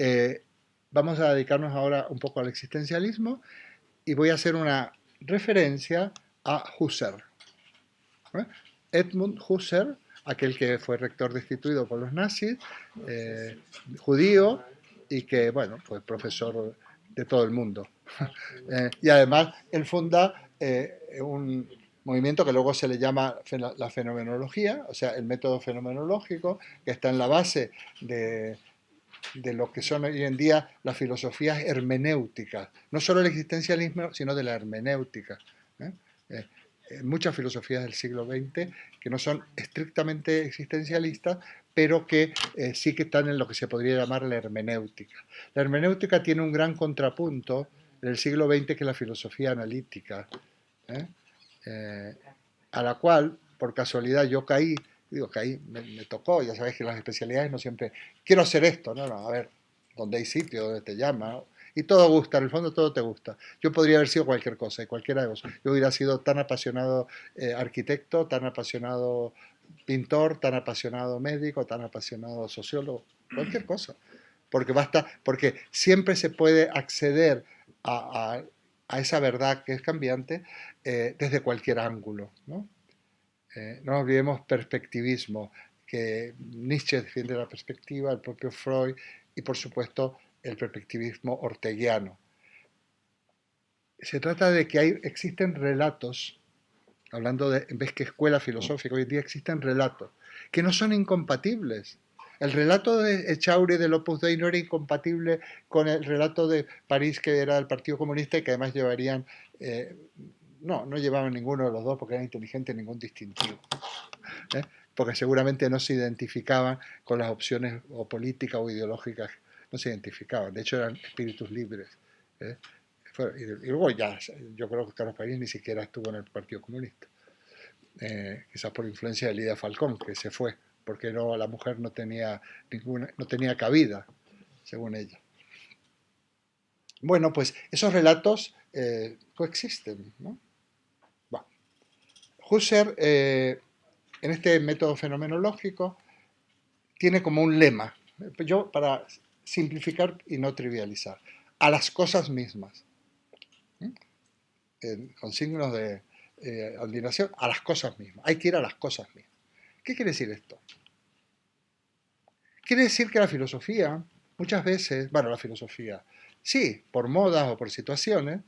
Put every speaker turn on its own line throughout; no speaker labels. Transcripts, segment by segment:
Eh, Vamos a dedicarnos ahora un poco al existencialismo y voy a hacer una referencia a Husserl. ¿Eh? Edmund Husserl, aquel que fue rector destituido por los nazis, eh, judío y que, bueno, pues profesor de todo el mundo. Y además él funda un movimiento que luego se le llama la fenomenología, o sea, el método fenomenológico, que está en la base de lo que son hoy en día las filosofías hermenéuticas, no solo el existencialismo, sino de la hermenéutica. ¿eh? Eh, Muchas filosofías del siglo XX que no son estrictamente existencialistas, pero que sí que están en lo que se podría llamar la hermenéutica. La hermenéutica tiene un gran contrapunto en el siglo XX, que es la filosofía analítica, ¿eh? Eh, a la cual, por casualidad, yo caí, digo, caí, me tocó, ya sabéis que las especialidades no siempre, quiero hacer esto, no, no, a ver, donde hay sitio, donde te llama, ¿no? Y todo gusta, en el fondo todo te gusta. Yo podría haber sido cualquier cosa, y cualquiera de vosotros. Yo hubiera sido tan apasionado arquitecto, tan apasionado pintor, tan apasionado médico, tan apasionado sociólogo, cualquier cosa. Porque basta, porque siempre se puede acceder a esa verdad que es cambiante desde cualquier ángulo, ¿no? No olvidemos perspectivismo, que Nietzsche defiende la perspectiva, el propio Freud y por supuesto el perspectivismo orteguiano. Se trata de que existen relatos, hablando de, en vez que escuela filosófica, hoy en día existen relatos que no son incompatibles. El relato de Echauri del Opus Dei no era incompatible con el relato de París, que era del Partido Comunista y que además llevarían, no llevaban ninguno de los dos porque eran inteligentes, ningún distintivo. ¿Eh? Porque seguramente no se identificaban con las opciones o políticas o ideológicas, no se identificaban, de hecho eran espíritus libres. ¿Eh? Y luego ya, yo creo que Carlos París ni siquiera estuvo en el Partido Comunista, quizás por influencia de Lidia Falcón, que se fue, porque no, la mujer no tenía cabida, según ella. Bueno, pues esos relatos coexisten, ¿no? Bueno, Husserl, en este método fenomenológico, tiene como un lema, yo para simplificar y no trivializar, a las cosas mismas, con signos de admiración, a las cosas mismas, hay que ir a las cosas mismas. ¿Qué quiere decir esto? Quiere decir que la filosofía, muchas veces, bueno, la filosofía, sí, por modas o por situaciones,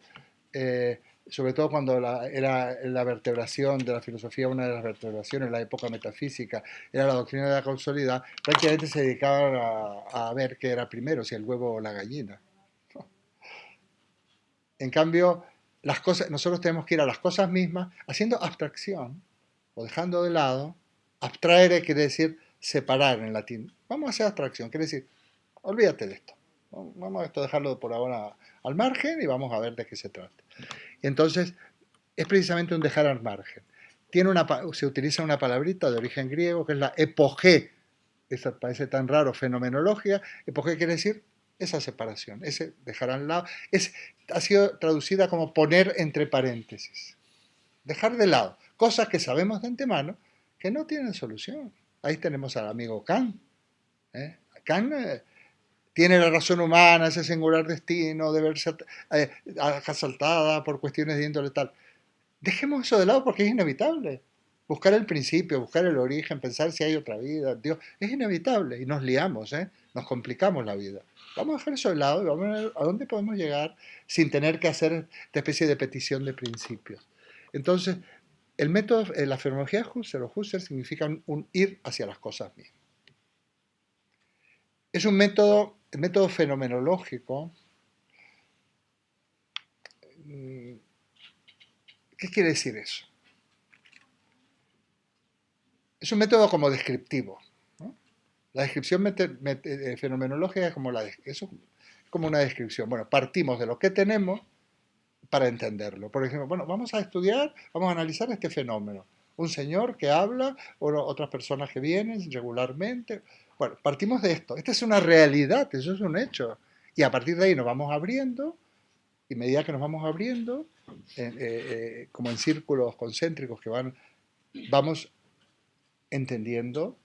sobre todo cuando era la vertebración de la filosofía, una de las vertebraciones en la época metafísica, era la doctrina de la causalidad, prácticamente se dedicaban a ver qué era primero, si el huevo o la gallina. En cambio, las cosas, nosotros tenemos que ir a las cosas mismas haciendo abstracción o dejando de lado. Abstraere quiere decir separar en latín. Vamos a hacer abstracción, quiere decir, olvídate de esto. Vamos a esto dejarlo por ahora al margen y vamos a ver de qué se trata. Y entonces, es precisamente un dejar al margen. Se utiliza una palabrita de origen griego que es la epogé. Eso parece tan raro, fenomenología. Epogé quiere decir esa separación, ese dejar al lado. Ha sido traducida como poner entre paréntesis. Dejar de lado cosas que sabemos de antemano que no tienen solución. Ahí tenemos al amigo Kant. Kant tiene la razón humana, ese singular destino de verse asaltada por cuestiones de índole tal. Dejemos eso de lado porque es inevitable. Buscar el principio, buscar el origen, pensar si hay otra vida, Dios, es inevitable y nos liamos, nos complicamos la vida. Vamos a dejar eso de lado y vamos a ver a dónde podemos llegar sin tener que hacer esta especie de petición de principios. Entonces, el método, la fenomenología de Husserl o Husserl significa un ir hacia las cosas mismas. Es un método, el método fenomenológico. ¿Qué quiere decir eso? Es un método como descriptivo, ¿no? La descripción fenomenológica es como, eso es como una descripción. Bueno, partimos de lo que tenemos para entenderlo. Por ejemplo, bueno, vamos a estudiar, vamos a analizar este fenómeno. Un señor que habla, o otras personas que vienen regularmente. Bueno, partimos de esto. Esta es una realidad, eso es un hecho. Y a partir de ahí nos vamos abriendo, y a medida que nos vamos abriendo, como en círculos concéntricos que vamos entendiendo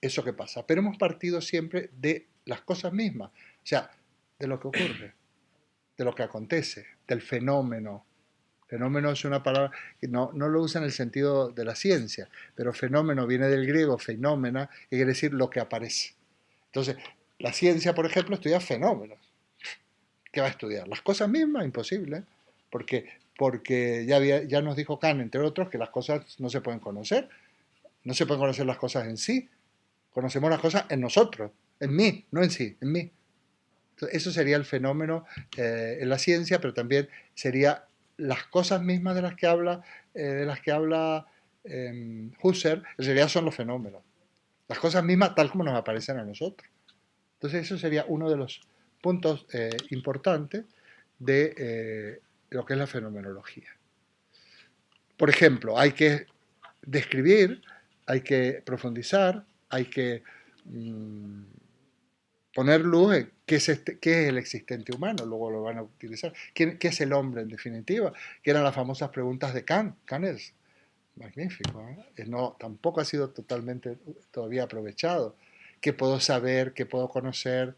eso que pasa. Pero hemos partido siempre de las cosas mismas, o sea, de lo que ocurre, de lo que acontece, del fenómeno. Fenómeno es una palabra que no lo usa en el sentido de la ciencia, pero fenómeno viene del griego fenómena, que quiere decir lo que aparece. Entonces, la ciencia, por ejemplo, estudia fenómenos. ¿Qué va a estudiar? Las cosas mismas, imposible, porque ya nos dijo Kant, entre otros, que las cosas no se pueden conocer, no se pueden conocer las cosas en sí, conocemos las cosas en nosotros, en mí, no en sí, en mí. Entonces, eso sería el fenómeno en la ciencia, pero también sería las cosas mismas de las que habla Husserl, en realidad son los fenómenos. Las cosas mismas tal como nos aparecen a nosotros. Entonces eso sería uno de los puntos importantes de lo que es la fenomenología. Por ejemplo, hay que describir, hay que profundizar, hay que poner luz en qué es el existente humano, luego lo van a utilizar. ¿Qué es el hombre en definitiva? Que eran las famosas preguntas de Kant. Kant es magnífico, ¿eh? No, tampoco ha sido totalmente todavía aprovechado. ¿Qué puedo saber? ¿Qué puedo conocer?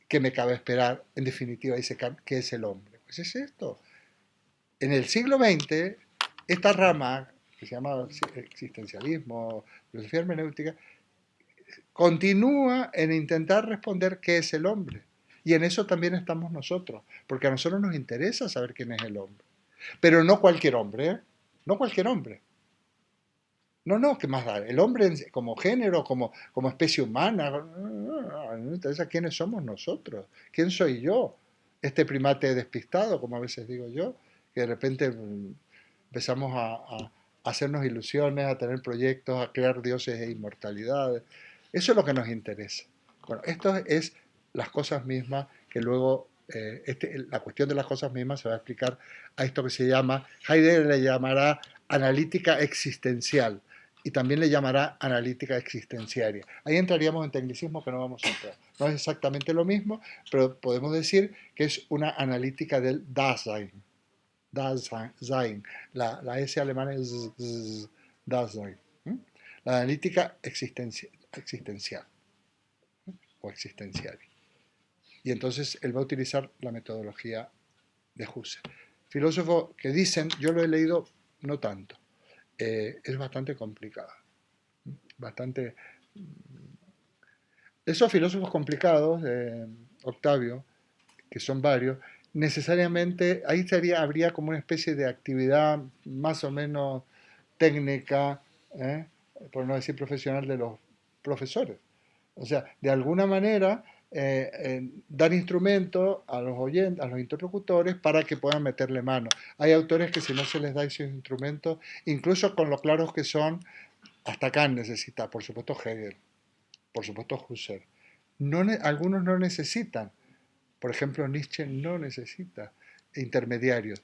¿Qué me cabe esperar? En definitiva, dice Kant, ¿qué es el hombre? Pues es esto. En el siglo XX, esta rama, que se llama existencialismo, filosofía hermenéutica, continúa en intentar responder qué es el hombre. Y en eso también estamos nosotros, porque a nosotros nos interesa saber quién es el hombre. Pero no cualquier hombre, ¿eh? No cualquier hombre. No, ¿qué más da? El hombre como género, como especie humana, no me interesa quiénes somos nosotros. ¿Quién soy yo? Este primate despistado, como a veces digo yo, que de repente empezamos a hacernos ilusiones, a tener proyectos, a crear dioses e inmortalidades. Eso es lo que nos interesa. Bueno, esto es las cosas mismas que luego, la cuestión de las cosas mismas se va a explicar a esto que se llama, Heidegger le llamará analítica existencial y también le llamará analítica existenciaria. Ahí entraríamos en tecnicismo que no vamos a entrar. No es exactamente lo mismo, pero podemos decir que es una analítica del Dasein. Dasein. La S alemana es Dasein. La analítica existencial o existencial. Y entonces él va a utilizar la metodología de Husserl. Filósofo que dicen, yo lo he leído no tanto, es bastante complicado. Bastante. Esos filósofos complicados, Octavio, que son varios, necesariamente ahí habría como una especie de actividad más o menos técnica, por no decir profesional, de los profesores. O sea, de alguna manera dar instrumentos a los oyentes, a los interlocutores para que puedan meterle mano. Hay autores que si no se les da esos instrumentos, incluso con lo claros que son, hasta Kant necesita, por supuesto Hegel, por supuesto Husserl. Algunos no necesitan, por ejemplo Nietzsche no necesita intermediarios,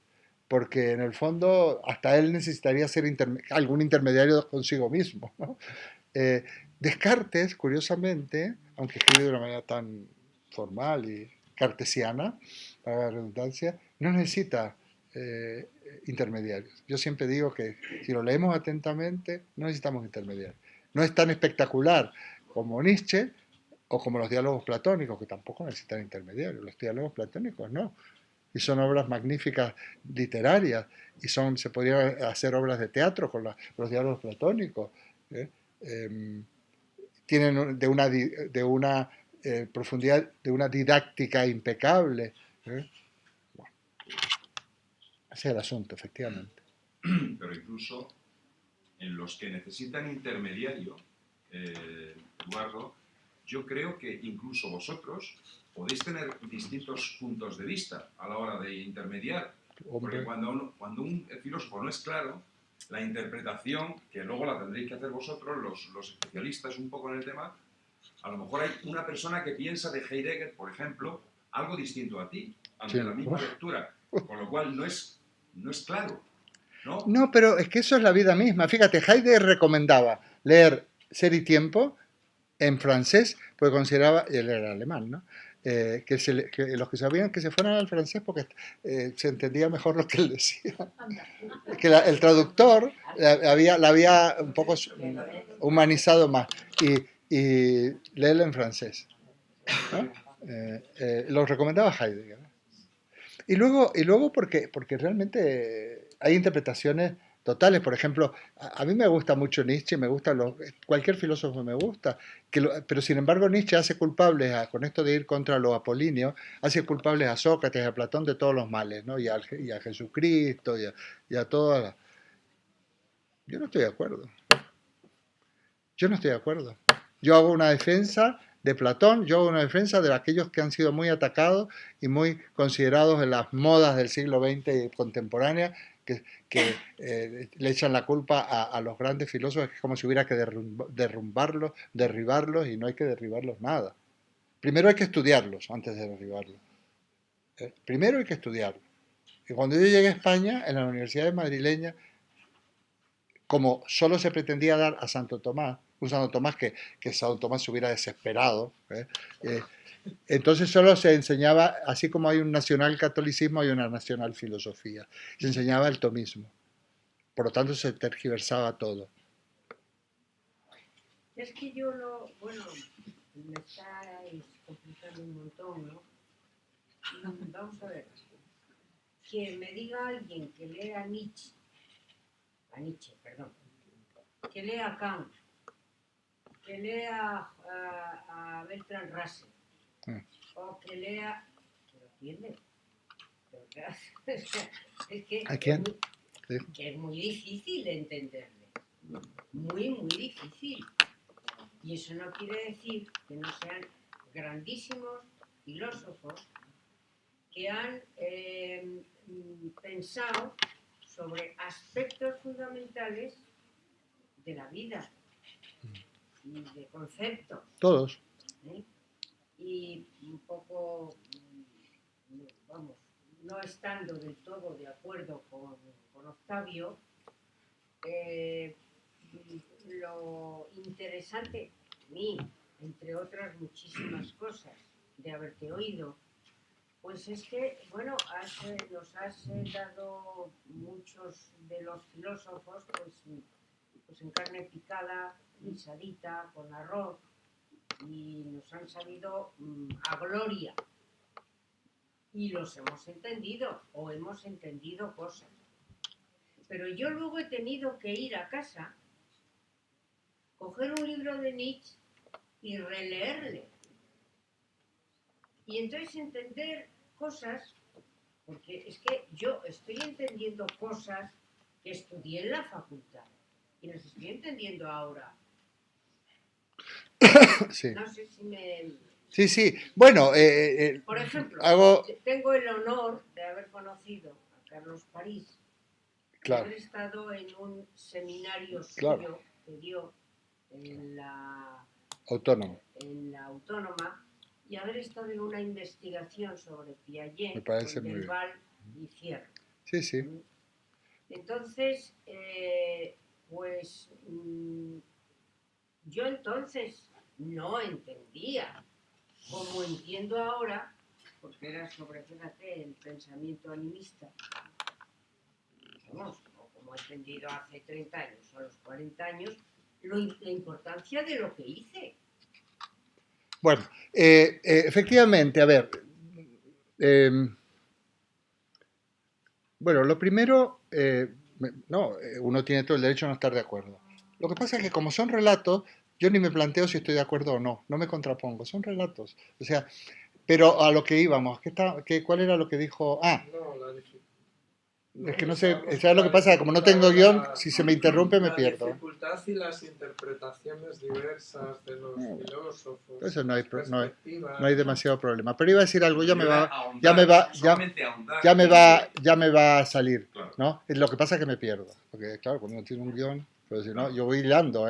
porque en el fondo hasta él necesitaría ser algún intermediario consigo mismo, ¿no? Descartes, curiosamente, aunque escribe de una manera tan formal y cartesiana, para la redundancia, no necesita eh, intermediarios. Yo siempre digo que si lo leemos atentamente, no necesitamos intermediarios. No es tan espectacular como Nietzsche o como los diálogos platónicos, que tampoco necesitan intermediarios. Los diálogos platónicos no. Y son obras magníficas literarias, y se podrían hacer obras de teatro con los diálogos platónicos. ¿Eh? Tienen de una profundidad, de una didáctica impecable. Bueno, ese es el asunto, efectivamente.
Pero incluso en los que necesitan intermediario, Eduardo, yo creo que incluso vosotros podéis tener distintos puntos de vista a la hora de intermediar. Porque cuando un filósofo no es claro, la interpretación, que luego la tendréis que hacer vosotros, los especialistas un poco en el tema, a lo mejor hay una persona que piensa de Heidegger, por ejemplo, algo distinto a ti, ante la misma lectura, con lo cual no es claro, ¿no?
No, pero es que eso es la vida misma. Fíjate, Heidegger recomendaba leer Ser y Tiempo en francés, porque consideraba, y él era alemán, ¿no? Que los que sabían que se fueran al francés porque se entendía mejor lo que él decía. Que el traductor la había un poco humanizado más y leerlo en francés. ¿no? Lo recomendaba Heidegger. Y luego porque realmente hay interpretaciones totales. Por ejemplo, a mí me gusta mucho Nietzsche, me gusta cualquier filósofo me gusta, pero sin embargo Nietzsche hace culpables, con esto de ir contra lo apolíneo, hace culpables a Sócrates, a Platón de todos los males, ¿no? Y a Jesucristo, y a todas las... Yo no estoy de acuerdo. Yo no estoy de acuerdo. Yo hago una defensa de Platón, yo hago una defensa de aquellos que han sido muy atacados y muy considerados en las modas del siglo XX y contemporánea, que le echan la culpa a los grandes filósofos, que es como si hubiera que derrumbarlos, derribarlos, y no hay que derribarlos nada. Primero hay que estudiarlos antes de derribarlos. Primero hay que estudiarlos. Y cuando yo llegué a España, en las universidades madrileñas, como solo se pretendía dar a Santo Tomás, un Santo Tomás que Santo Tomás se hubiera desesperado, entonces solo se enseñaba, así como hay un nacional catolicismo, hay una nacional filosofía. Se enseñaba el tomismo. Por lo tanto, se tergiversaba todo.
Es que yo lo, bueno, me estáis complicando un montón, ¿no? Vamos a ver. Que me diga alguien que lea Nietzsche, perdón, que lea Kant, que lea a Bertrand Russell, o que lea, que lo entiende. Es que
¿A quién?
Que es muy difícil entenderle, muy, muy difícil. Y eso no quiere decir que no sean grandísimos filósofos que han pensado sobre aspectos fundamentales de la vida y de conceptos.
Todos.
Y un poco, vamos, no estando del todo de acuerdo con Octavio, lo interesante a mí, entre otras muchísimas cosas, de haberte oído, pues es que, bueno, nos has dado muchos de los filósofos, pues en carne picada, guisadita, con arroz, y nos han salido a gloria. Y los hemos entendido, o hemos entendido cosas. Pero yo luego he tenido que ir a casa, coger un libro de Nietzsche y releerle. Y entonces entender cosas, porque es que yo estoy entendiendo cosas que estudié en la facultad y las estoy entendiendo ahora.
Sí.
No sé si me...
Sí, sí. Bueno,
por ejemplo, tengo el honor de haber conocido a Carlos París,
claro,
haber estado en un seminario suyo,
claro,
que dio en la
Autónoma,
y haber estado en una investigación sobre Piaget,
me parece muy bien.
Delval y Cierre.
Sí, sí.
Entonces, pues yo entonces no entendía, como entiendo ahora, porque era sobre, fíjate, el pensamiento animista, vamos, como he entendido hace 30 años o a los 40 años, la importancia de lo que hice.
Bueno, efectivamente, a ver, bueno, lo primero, uno tiene todo el derecho a no estar de acuerdo. Lo que pasa es que como son relatos, yo ni me planteo si estoy de acuerdo o no, no me contrapongo, son relatos. O sea, pero a lo que íbamos, ¿cuál era lo que dijo? Es que no sé, ¿sabes lo que pasa? Como no tengo guión, si se me interrumpe me pierdo.
La dificultad y las interpretaciones diversas de los filósofos.
Eso no hay demasiado problema. Pero iba a decir algo, ya me va a salir, ¿no? Lo que pasa es que me pierdo. Porque claro, cuando uno tiene un guión, pero si no, yo voy hilando,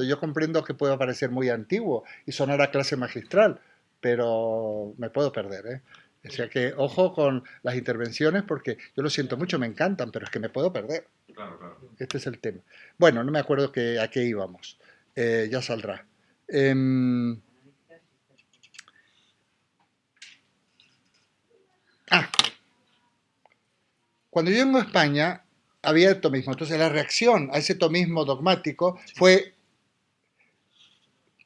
Yo comprendo que pueda parecer muy antiguo y sonar a clase magistral, pero me puedo perder, O sea que ojo con las intervenciones porque yo lo siento mucho, me encantan, pero es que me puedo perder.
Claro.
Este es el tema. Bueno, no me acuerdo a qué íbamos. Ya saldrá. Cuando yo vengo a España había el tomismo. Entonces la reacción a ese tomismo dogmático fue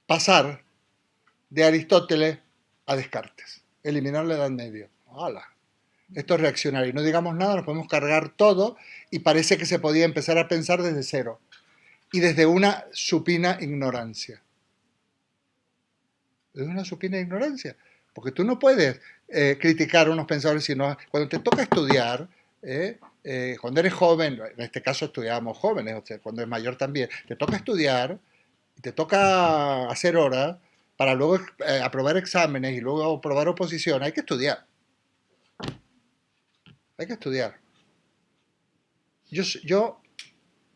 pasar de Aristóteles a Descartes. Eliminar la Edad Media. ¡Hala! Esto es reaccionario. No digamos nada, nos podemos cargar todo y parece que se podía empezar a pensar desde cero. Y desde una supina ignorancia. Desde una supina ignorancia. Porque tú no puedes criticar a unos pensadores, sino cuando te toca estudiar, cuando eres joven, en este caso estudiábamos jóvenes, o sea, cuando es mayor también, te toca estudiar, te toca hacer horas para luego aprobar exámenes y luego aprobar oposición. Hay que estudiar. Hay que estudiar. Yo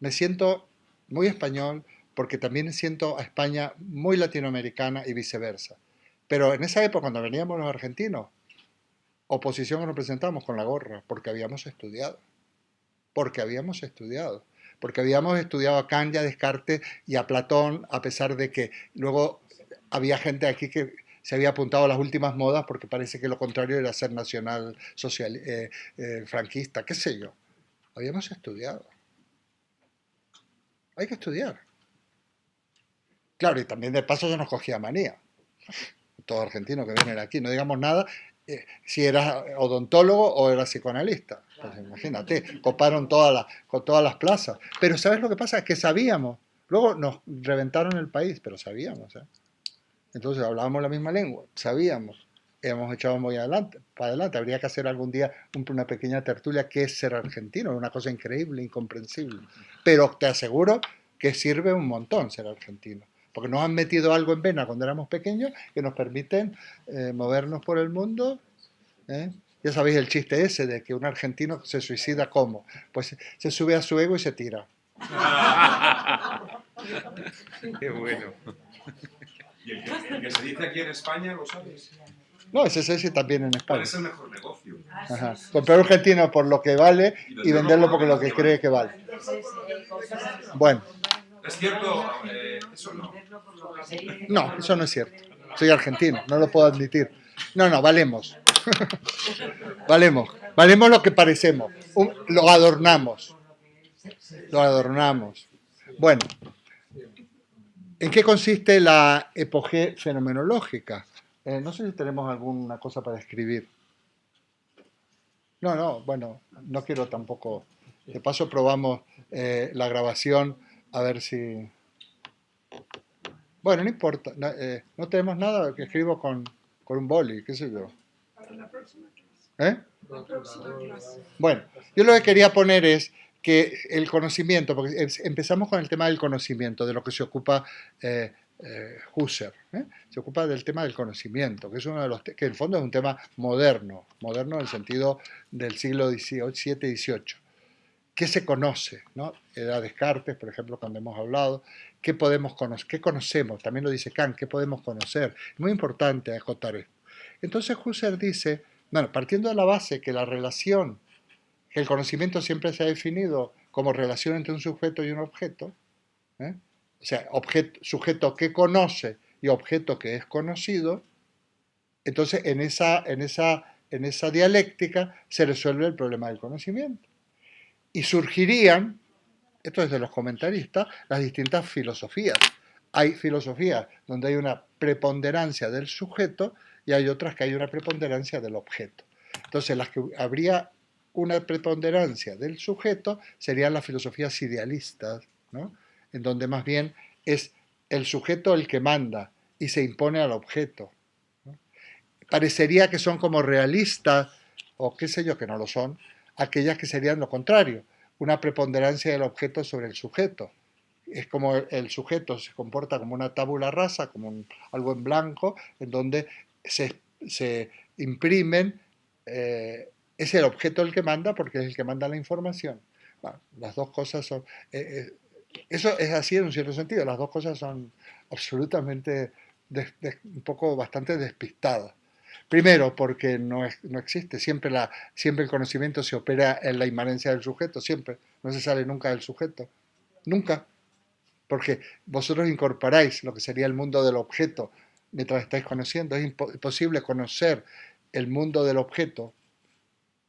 me siento muy español porque también siento a España muy latinoamericana y viceversa. Pero en esa época, cuando veníamos los argentinos, oposición nos presentamos con la gorra, porque habíamos estudiado. Porque habíamos estudiado. Porque habíamos estudiado a Kant y a Descartes y a Platón, a pesar de que luego había gente aquí que se había apuntado a las últimas modas porque parece que lo contrario era ser nacional, social, franquista, qué sé yo. Habíamos estudiado. Hay que estudiar. Claro, y también de paso se nos cogía manía. Todos argentinos que vienen aquí, no digamos nada, si eras odontólogo o eras psicoanalista. Pues imagínate, coparon con todas las plazas. Pero ¿sabes lo que pasa? Es que sabíamos. Luego nos reventaron el país, pero sabíamos. Entonces hablábamos la misma lengua, sabíamos. Hemos echado muy adelante, para adelante. Habría que hacer algún día una pequeña tertulia que es ser argentino, una cosa increíble, incomprensible. Pero te aseguro que sirve un montón ser argentino. Porque nos han metido algo en vena cuando éramos pequeños que nos permiten movernos por el mundo. Ya sabéis el chiste ese de que un argentino se suicida ¿cómo? Pues se sube a su ego y se tira.
Qué bueno.
¿Y el que se dice aquí en España, lo sabes?
No, ese es ese también en
¿Cuál
España.
es el mejor negocio?
Ajá. Comprar un argentino por lo que vale y venderlo por lo que cree que vale. Bueno.
¿Es cierto? Eso no.
No, eso no es cierto. Soy argentino, no lo puedo admitir. No, valemos. Valemos. Valemos lo que parecemos. Lo adornamos. Lo adornamos. Bueno. ¿En qué consiste la epogé fenomenológica? No sé si tenemos alguna cosa para escribir. No, bueno, no quiero tampoco. De paso probamos la grabación a ver si... Bueno, no importa. No tenemos nada que escribo con un boli, qué sé yo. Bueno, yo lo que quería poner es que el conocimiento, porque empezamos con el tema del conocimiento, de lo que se ocupa Husserl, se ocupa del tema del conocimiento, que es uno de los que en el fondo es un tema moderno en el sentido del siglo XVII, XVIII. ¿Qué se conoce? ¿No? Era Descartes, por ejemplo, cuando hemos hablado, ¿qué podemos conocer? ¿Qué conocemos? También lo dice Kant, ¿qué podemos conocer? Es muy importante acotar esto. Entonces Husserl dice, bueno, partiendo de la base que la relación, que el conocimiento siempre se ha definido como relación entre un sujeto y un objeto, o sea, sujeto que conoce y objeto que es conocido, entonces en esa dialéctica se resuelve el problema del conocimiento. Y surgirían, esto es de los comentaristas, las distintas filosofías. Hay filosofías donde hay una preponderancia del sujeto y hay otras que hay una preponderancia del objeto. Entonces, las que habría una preponderancia del sujeto serían las filosofías idealistas, ¿no? En donde más bien es el sujeto el que manda y se impone al objeto, ¿no? Parecería que son como realistas, o qué sé yo, que no lo son, aquellas que serían lo contrario, una preponderancia del objeto sobre el sujeto. Es como el sujeto se comporta como una tabula rasa, como algo en blanco, en donde se imprimen, es el objeto el que manda porque es el que manda la información. Bueno, las dos cosas son... eso es así en un cierto sentido, las dos cosas son absolutamente, un poco bastante despistadas. Primero, porque no existe, siempre el conocimiento se opera en la inmanencia del sujeto, siempre, no se sale nunca del sujeto, nunca, porque vosotros incorporáis lo que sería el mundo del objeto mientras estáis conociendo, es imposible conocer el mundo del objeto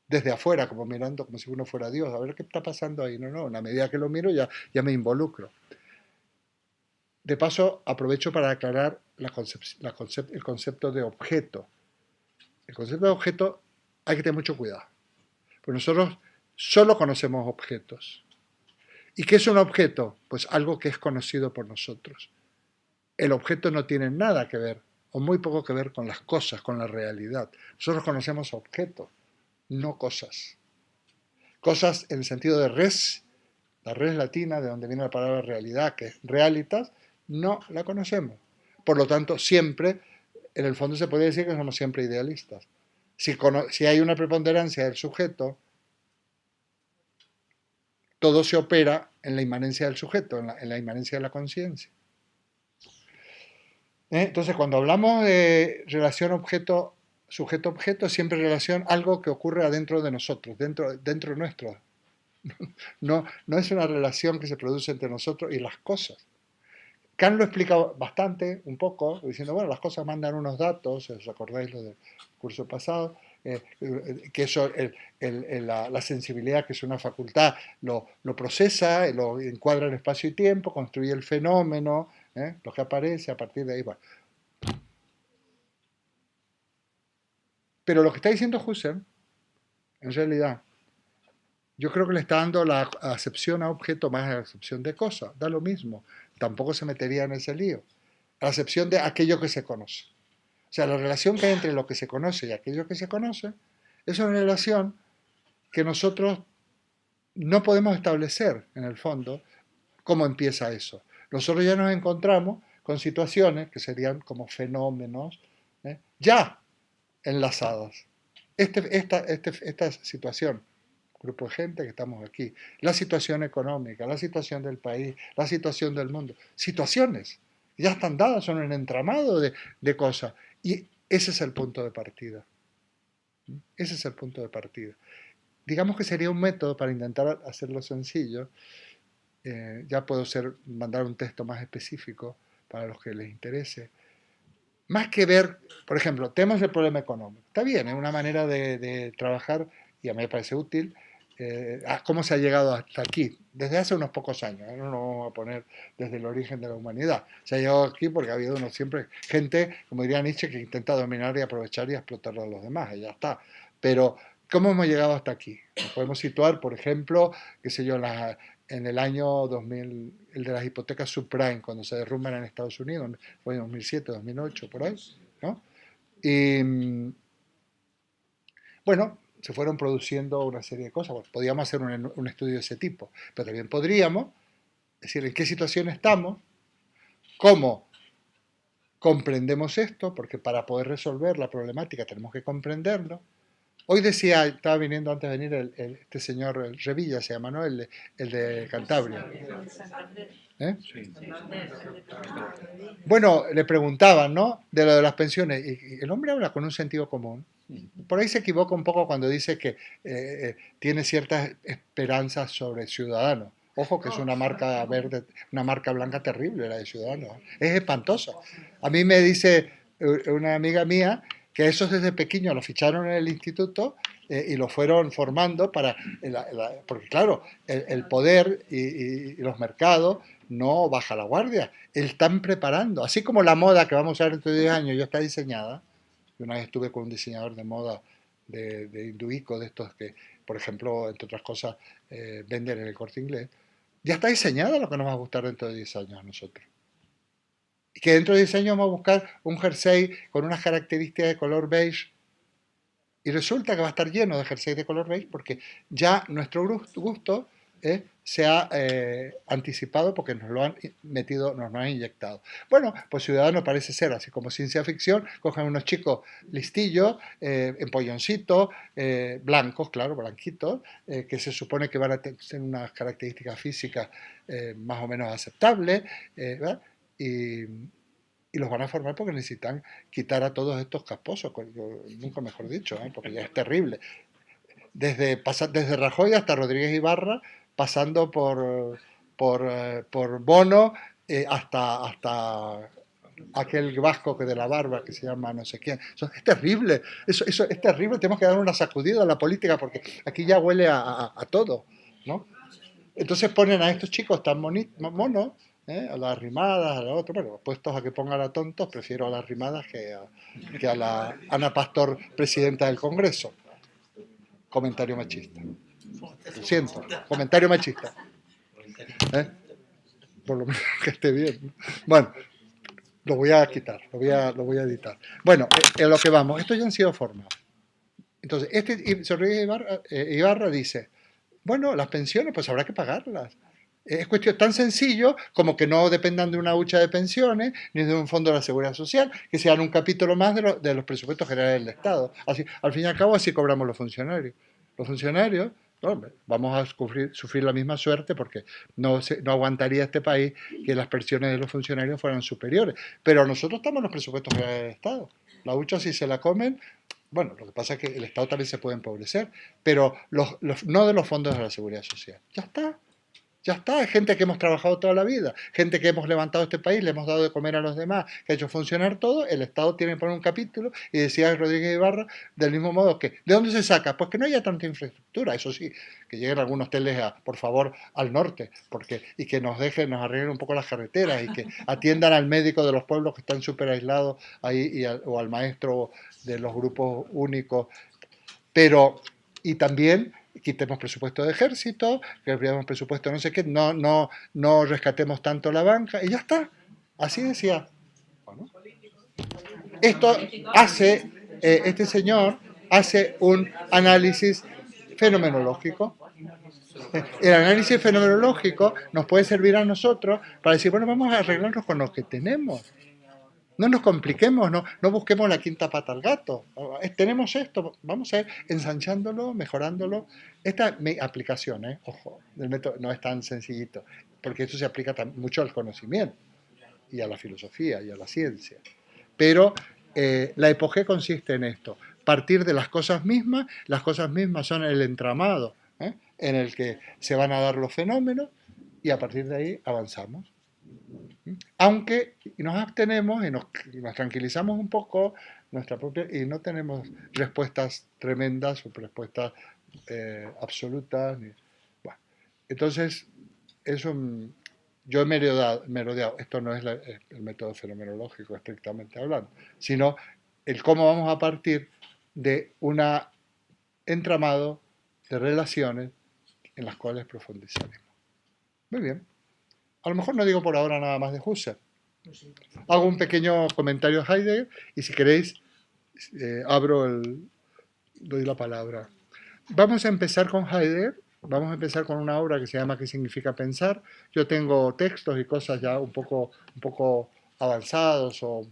desde afuera, como mirando, como si uno fuera Dios, a ver qué está pasando ahí, no, a la medida que lo miro ya me involucro. De paso, aprovecho para aclarar el concepto de objeto. El concepto de objeto hay que tener mucho cuidado, porque nosotros solo conocemos objetos. ¿Y qué es un objeto? Pues algo que es conocido por nosotros. El objeto no tiene nada que ver, o muy poco que ver con las cosas, con la realidad. Nosotros conocemos objetos, no cosas. Cosas en el sentido de res, la res latina, de donde viene la palabra realidad, que es realitas, no la conocemos. Por lo tanto, siempre, en el fondo se podría decir que somos siempre idealistas. Si hay una preponderancia del sujeto, todo se opera en la inmanencia del sujeto, en la inmanencia de la conciencia. Entonces, cuando hablamos de relación sujeto-objeto, siempre relación algo que ocurre adentro de nosotros, dentro nuestro. No es una relación que se produce entre nosotros y las cosas. Kant lo explica bastante, un poco, diciendo, bueno, las cosas mandan unos datos, ¿os acordáis lo del curso pasado? Que eso, la sensibilidad, que es una facultad, lo procesa, lo encuadra en espacio y tiempo, construye el fenómeno, lo que aparece, a partir de ahí va. Pero lo que está diciendo Husserl, en realidad, yo creo que le está dando la acepción a objeto más a la acepción de cosa, da lo mismo, tampoco se metería en ese lío. La acepción de aquello que se conoce. O sea, la relación que hay entre lo que se conoce y aquello que se conoce es una relación que nosotros no podemos establecer, en el fondo, cómo empieza eso. Nosotros ya nos encontramos con situaciones que serían como fenómenos, ya enlazadas. Esta situación, grupo de gente que estamos aquí, la situación económica, la situación del país, la situación del mundo, situaciones ya están dadas, son un entramado de cosas. Y ese es el punto de partida. Ese es el punto de partida. Digamos que sería un método para intentar hacerlo sencillo. Ya puedo mandar un texto más específico para los que les interese. Más que ver, por ejemplo, tenemos el problema económico. Está bien, es una manera de trabajar, y a mí me parece útil, cómo se ha llegado hasta aquí, desde hace unos pocos años, no nos vamos a poner desde el origen de la humanidad. Se ha llegado aquí porque ha habido siempre gente, como diría Nietzsche, que intenta dominar y aprovechar y explotar a los demás, y ya está. Pero, ¿cómo hemos llegado hasta aquí? Nos podemos situar, por ejemplo, qué sé yo, en el año 2000, el de las hipotecas subprime, cuando se derrumban en Estados Unidos, fue en 2007, 2008, por ahí, ¿no? Y, bueno, se fueron produciendo una serie de cosas. Bueno, podríamos hacer un estudio de ese tipo, pero también podríamos decir en qué situación estamos, cómo comprendemos esto, porque para poder resolver la problemática tenemos que comprenderlo. Hoy decía, estaba viniendo antes de venir este señor Revilla, se llama, ¿no? El de Cantabria. Bueno, le preguntaban, ¿no? De lo de las pensiones, y el hombre habla con un sentido común. Por ahí se equivoca un poco cuando dice que tiene ciertas esperanzas sobre Ciudadanos. Ojo, que es una marca verde, una marca blanca terrible la de Ciudadanos. Es espantosa. A mí me dice una amiga mía que esos desde pequeños lo ficharon en el instituto y lo fueron formando para... porque claro, el poder y los mercados no baja la guardia. Están preparando. Así como la moda que vamos a usar dentro de 10 años ya está diseñada. Una vez estuve con un diseñador de moda de Induico, de estos que, por ejemplo, entre otras cosas, venden en el Corte Inglés. Ya está diseñado lo que nos va a gustar dentro de 10 años a nosotros. Y que dentro de 10 años vamos a buscar un jersey con unas características de color beige. Y resulta que va a estar lleno de jerseys de color beige porque ya nuestro gusto se ha anticipado porque nos lo han metido, nos lo han inyectado. Bueno, pues Ciudadanos parece ser, así como ciencia ficción, cogen unos chicos listillos, empolloncitos, blancos, claro, blanquitos, que se supone que van a tener unas características físicas más o menos aceptables, ¿verdad? Y los van a formar porque necesitan quitar a todos estos casposos, nunca mejor dicho, porque ya es terrible. Desde Rajoy hasta Rodríguez Ibarra, pasando por Bono, hasta aquel vasco que de la barba que se llama no sé quién. Es terrible, eso es terrible, tenemos que dar una sacudida a la política porque aquí ya huele a todo, ¿no? Entonces ponen a estos chicos tan monos, A las rimadas, a la otra. Bueno, puestos a que pongan a tontos, prefiero a las rimadas que a la Ana Pastor, presidenta del Congreso. Comentario machista. Lo siento, comentario machista. Por lo menos que esté bien. Bueno, lo voy a quitar, lo voy a editar. Bueno, en lo que vamos, estos ya han sido formados. Entonces, Rodríguez Ibarra dice, bueno, las pensiones, pues habrá que pagarlas. Es cuestión tan sencillo como que no dependan de una hucha de pensiones ni de un fondo de la seguridad social, que sean un capítulo más de los presupuestos generales del Estado. Así, al fin y al cabo, así cobramos los funcionarios. Los funcionarios, no, vamos a sufrir la misma suerte porque no aguantaría este país que las pensiones de los funcionarios fueran superiores. Pero nosotros estamos en los presupuestos generales del Estado. La hucha, si se la comen, bueno, lo que pasa es que el Estado también se puede empobrecer, pero no de los fondos de la seguridad social. Ya está. Ya está, hay gente que hemos trabajado toda la vida, gente que hemos levantado este país, le hemos dado de comer a los demás, que ha hecho funcionar todo, el Estado tiene que poner un capítulo, y decía Rodríguez Ibarra, del mismo modo que, ¿de dónde se saca? Pues que no haya tanta infraestructura, eso sí, que lleguen algunos teles, por favor, al norte, y que nos arreglen un poco las carreteras, y que atiendan al médico de los pueblos que están súper aislados ahí, o al maestro de los grupos únicos, pero, y también quitemos presupuesto de ejército, que quitemos presupuesto no sé qué, no rescatemos tanto la banca, y ya está. Así decía. Bueno, esto hace, este señor hace un análisis fenomenológico. El análisis fenomenológico nos puede servir a nosotros para decir, bueno, vamos a arreglarnos con lo que tenemos. No nos compliquemos, no busquemos la quinta pata al gato. Tenemos esto, vamos a ir ensanchándolo, mejorándolo. Esta es mi aplicación, ojo, el método no es tan sencillito, porque esto se aplica mucho al conocimiento, y a la filosofía, y a la ciencia. Pero la epogé consiste en esto, partir de las cosas mismas son el entramado en el que se van a dar los fenómenos, y a partir de ahí avanzamos. Aunque nos abstenemos y nos tranquilizamos un poco y no tenemos respuestas tremendas o respuestas absolutas. Bueno, entonces, yo he merodeado. Esto no es el método fenomenológico estrictamente hablando, sino el cómo vamos a partir de un entramado de relaciones en las cuales profundizaremos. Muy bien. A lo mejor no digo por ahora nada más de Husserl. Hago un pequeño comentario a Heidegger y si queréis doy la palabra. Vamos a empezar con Heidegger, vamos a empezar con una obra que se llama ¿Qué significa pensar? Yo tengo textos y cosas ya un poco avanzados o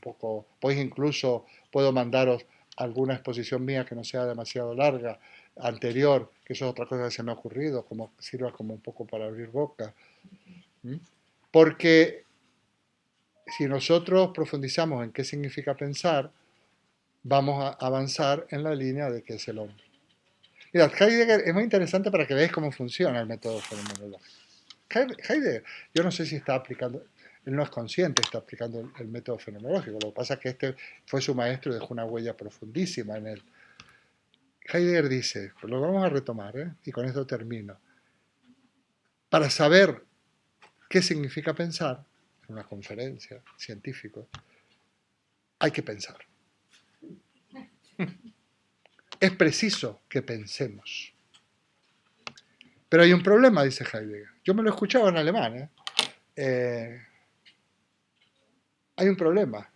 puedo mandaros alguna exposición mía que no sea demasiado larga, anterior, que eso es otra cosa que se me ha ocurrido, sirva como un poco para abrir boca. Porque si nosotros profundizamos en qué significa pensar, vamos a avanzar en la línea de qué es el hombre. Mirad, Heidegger es muy interesante para que veáis cómo funciona el método fenomenológico. Heidegger, yo no sé si está aplicando, él no es consciente, está aplicando el método fenomenológico. Lo que pasa es que este fue su maestro y dejó una huella profundísima en él. Heidegger dice, pues lo vamos a retomar, y con esto termino. Para saber qué significa pensar, en una conferencia científica, hay que pensar. Es preciso que pensemos. Pero hay un problema, dice Heidegger. Yo me lo he escuchado en alemán. Hay un problema.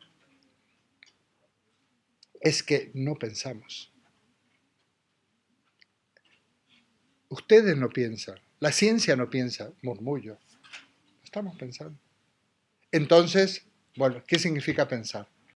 Es que no pensamos. Ustedes no piensan. La ciencia no piensa, murmullo. Estamos pensando. Entonces, bueno, ¿qué significa pensar?